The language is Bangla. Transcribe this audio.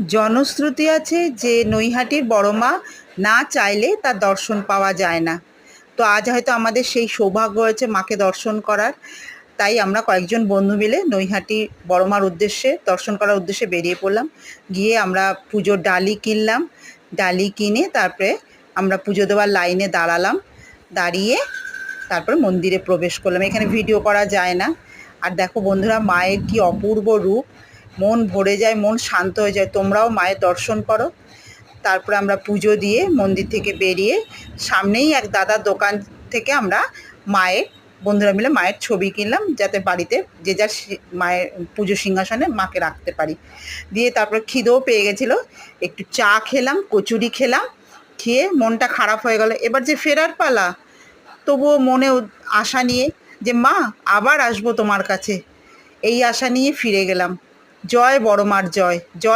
জনশ্রুতি আছে যে নৈহাটির বড় মা না চাইলে তার দর্শন পাওয়া যায় না। তো আজ হয়তো আমাদের সেই সৌভাগ্য হয়েছে মাকে দর্শন করার। তাই আমরা কয়েকজন বন্ধু মিলে নৈহাটি বড় মার উদ্দেশ্যে দর্শন করার উদ্দেশ্যে বেরিয়ে পড়লাম। গিয়ে আমরা পুজোর ডালি কিনলাম। ডালি কিনে তারপরে আমরা পুজো দেওয়ার লাইনে দাঁড়ালাম। দাঁড়িয়ে তারপরে মন্দিরে প্রবেশ করলাম। এখানে ভিডিও করা যায় না। আর দেখো বন্ধুরা, মায়ের কি অপূর্ব রূপ! মন ভরে যায়, মন শান্ত হয়ে যায়। তোমরাও মায়ের দর্শন করো। তারপরে আমরা পুজো দিয়ে মন্দির থেকে বেরিয়ে সামনেই এক দাদার দোকান থেকে আমরা মায়ের বন্ধুরা মিলে মায়ের ছবি কিনলাম, যাতে বাড়িতে যে যার মায়ের পুজো সিংহাসনে মাকে রাখতে পারি। দিয়ে তারপরে খিদেও পেয়ে গেছিলো, একটু চা খেলাম, কচুরি খেলাম। খেয়ে মনটা খারাপ হয়ে গেল। এবার যে ফেরার পালা, তবুও মনে আশা নিয়ে যে মা আবার আসবো তোমার কাছে, এই আশা নিয়ে ফিরে গেলাম। জয় বড় মার জয় জয়।